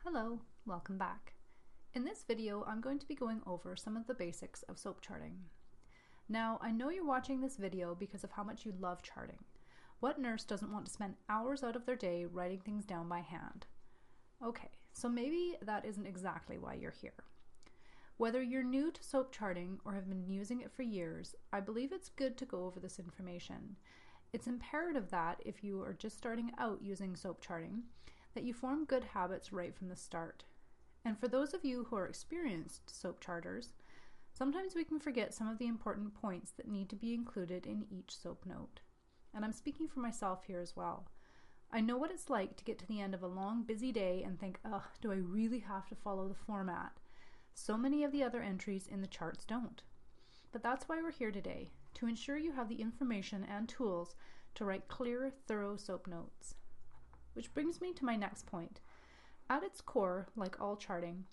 Hello, welcome back. In this video, I'm going to be going over some of the basics of soap charting. Now, I know you're watching this video because of how much you love charting. What nurse doesn't want to spend hours out of their day writing things down by hand? Okay, so maybe that isn't exactly why you're here. Whether you're new to soap charting or have been using it for years, I believe it's good to go over this information. It's imperative that if you are just starting out using soap charting, that you form good habits right from the start. And for those of you who are experienced soap charters, sometimes we can forget some of the important points that need to be included in each soap note. And I'm speaking for myself here as well. I know what it's like to get to the end of a long, busy day and think, ugh, do I really have to follow the format? So many of the other entries in the charts don't. But that's why we're here today, to ensure you have the information and tools to write clear, thorough soap notes. Which brings me to my next point. At its core, like all charting,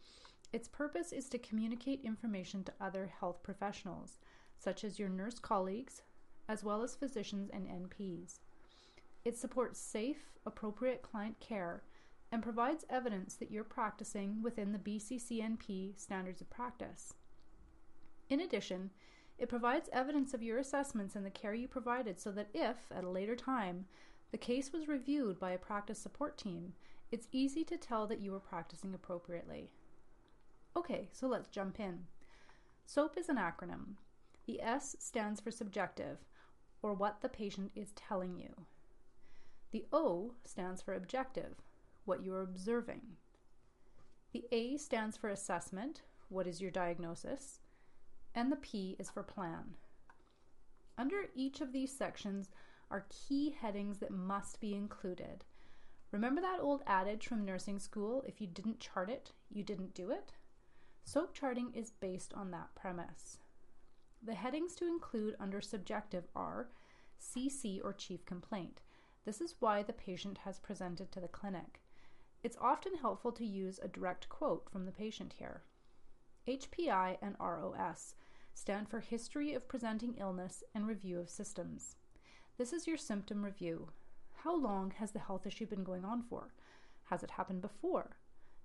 its purpose is to communicate information to other health professionals, such as your nurse colleagues, as well as physicians and NPs. It supports safe, appropriate client care and provides evidence that you're practicing within the BCCNP standards of practice. In addition, it provides evidence of your assessments and the care you provided so that if, at a later time, the case was reviewed by a practice support team, it's easy to tell that you were practicing appropriately. Okay, so let's jump in. SOAP is an acronym. The S stands for subjective, or what the patient is telling you. The O stands for objective, what you are observing. The A stands for assessment, what is your diagnosis, and the P is for plan. Under each of these sections are key headings that must be included. Remember that old adage from nursing school, if you didn't chart it, you didn't do it? Soap charting is based on that premise. The headings to include under subjective are CC or chief complaint. This is why the patient has presented to the clinic. It's often helpful to use a direct quote from the patient here. HPI and ROS stand for History of Presenting Illness and Review of Systems. This is your symptom review. How long has the health issue been going on for? Has it happened before?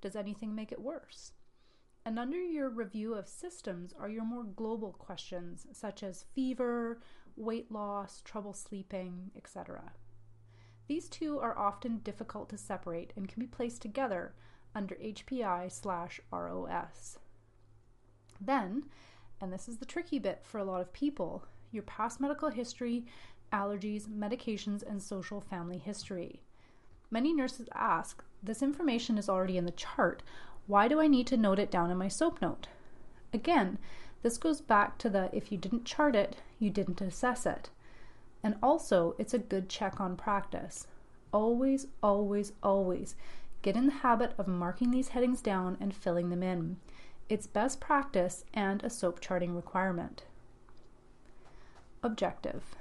Does anything make it worse? And under your review of systems are your more global questions such as fever, weight loss, trouble sleeping, etc. These two are often difficult to separate and can be placed together under HPI/ROS. Then, and this is the tricky bit for a lot of people, your past medical history, allergies, medications, and social family history. Many nurses ask, this information is already in the chart. Why do I need to note it down in my soap note? Again, this goes back to the if you didn't chart it, you didn't assess it. And also, it's a good check on practice. Always, always, always get in the habit of marking these headings down and filling them in. It's best practice and a soap charting requirement. Objective.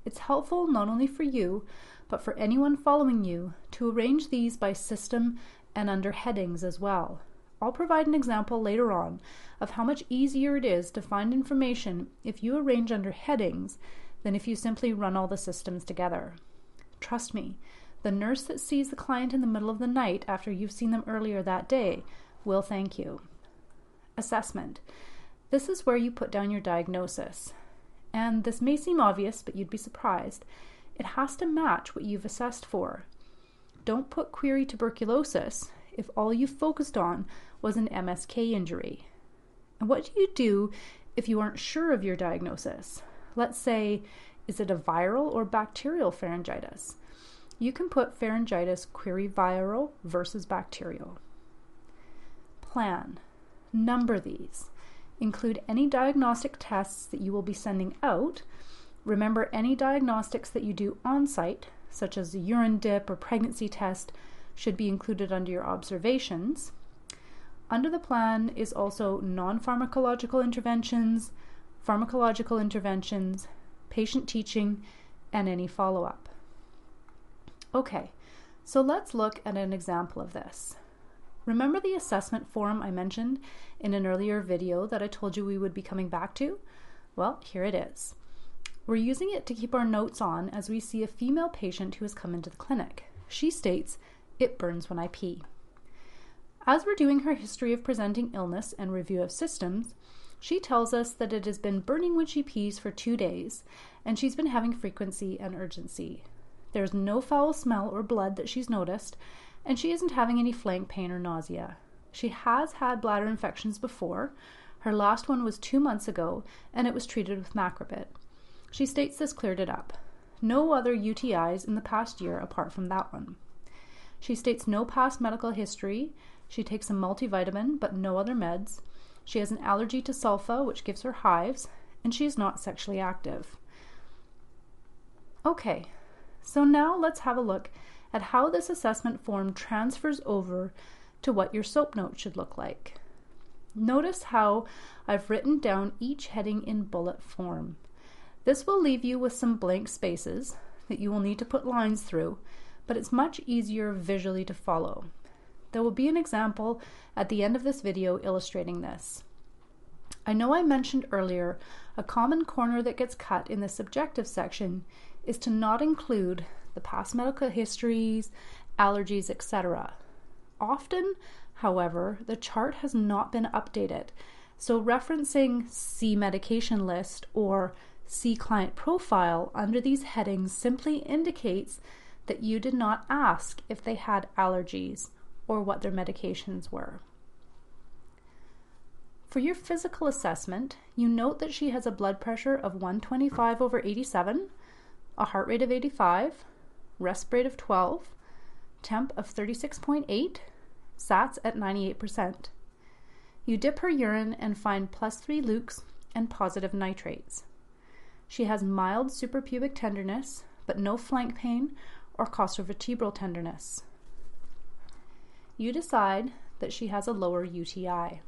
It's helpful not only for you, but for anyone following you to arrange these by system and under headings as well. I'll provide an example later on of how much easier it is to find information if you arrange under headings than if you simply run all the systems together. Trust me, the nurse that sees the client in the middle of the night after you've seen them earlier that day will thank you. Assessment. This is where you put down your diagnosis. And this may seem obvious, but you'd be surprised. It has to match what you've assessed for. Don't put query tuberculosis if all you focused on was an MSK injury. And what do you do if you aren't sure of your diagnosis? Let's say, is it a viral or bacterial pharyngitis? You can put pharyngitis query viral versus bacterial. Plan. Number these. Include any diagnostic tests that you will be sending out. Remember, any diagnostics that you do on-site, such as a urine dip or pregnancy test, should be included under your observations. Under the plan is also non-pharmacological interventions, pharmacological interventions, patient teaching, and any follow-up. Okay, so let's look at an example of this. Remember the assessment form I mentioned in an earlier video that I told you we would be coming back to? Well, here it is. We're using it to keep our notes on as we see a female patient who has come into the clinic. She states, "It burns when I pee." As we're doing her history of presenting illness and review of systems, she tells us that it has been burning when she pees for 2 days, and she's been having frequency and urgency. There's no foul smell or blood that she's noticed, and she isn't having any flank pain or nausea. She has had bladder infections before. Her last one was 2 months ago, and it was treated with Macrobid. She states this cleared it up. No other UTIs in the past year apart from that one. She states no past medical history. She takes a multivitamin, but no other meds. She has an allergy to sulfa, which gives her hives, and she is not sexually active. Okay, so now let's have a look at how this assessment form transfers over to what your SOAP note should look like. Notice how I've written down each heading in bullet form. This will leave you with some blank spaces that you will need to put lines through, but it's much easier visually to follow. There will be an example at the end of this video illustrating this. I know I mentioned earlier a common corner that gets cut in the subjective section is to not include the past medical histories, allergies, etc. Often, however, the chart has not been updated, so referencing see medication list or see client profile under these headings simply indicates that you did not ask if they had allergies or what their medications were. For your physical assessment, you note that she has a blood pressure of 125/87, a heart rate of 85, resp rate of 12, temp of 36.8, SATs at 98%. You dip her urine and find +3 leuks and positive nitrates. She has mild suprapubic tenderness, but no flank pain or costovertebral tenderness. You decide that she has a lower UTI.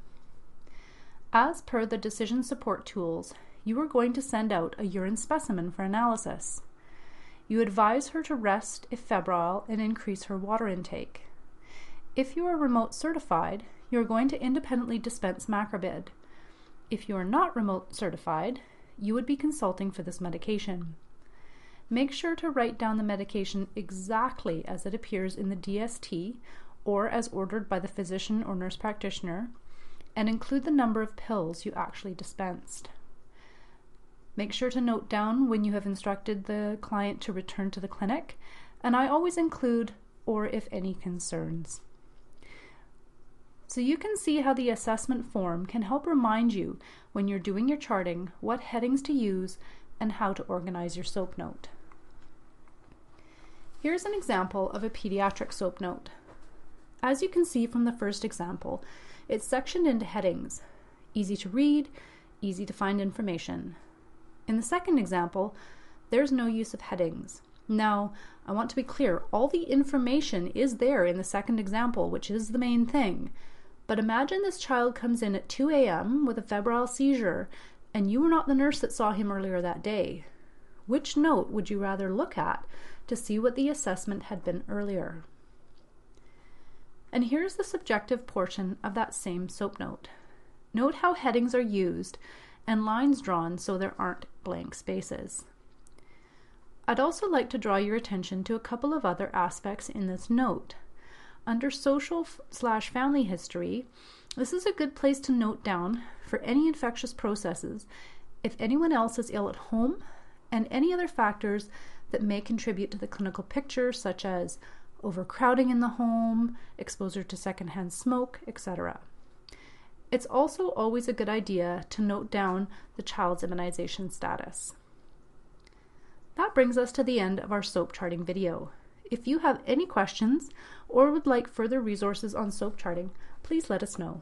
As per the decision support tools, you are going to send out a urine specimen for analysis. You advise her to rest if febrile and increase her water intake. If you are remote certified, you are going to independently dispense Macrobid. If you are not remote certified, you would be consulting for this medication. Make sure to write down the medication exactly as it appears in the DST or as ordered by the physician or nurse practitioner, and include the number of pills you actually dispensed. Make sure to note down when you have instructed the client to return to the clinic, and I always include or if any concerns. So you can see how the assessment form can help remind you when you're doing your charting what headings to use and how to organize your SOAP note. Here's an example of a pediatric SOAP note. As you can see from the first example, it's sectioned into headings: easy to read, easy to find information. In the second example, there's no use of headings. Now, I want to be clear, all the information is there in the second example, which is the main thing. But imagine this child comes in at 2 a.m. with a febrile seizure, and you were not the nurse that saw him earlier that day. Which note would you rather look at to see what the assessment had been earlier? And here's the subjective portion of that same SOAP note. Note how headings are used and lines drawn so there aren't blank spaces. I'd also like to draw your attention to a couple of other aspects in this note. Under social/family history, this is a good place to note down for any infectious processes, if anyone else is ill at home, and any other factors that may contribute to the clinical picture, such as overcrowding in the home, exposure to secondhand smoke, etc. It's also always a good idea to note down the child's immunization status. That brings us to the end of our SOAP charting video. If you have any questions or would like further resources on SOAP charting, please let us know.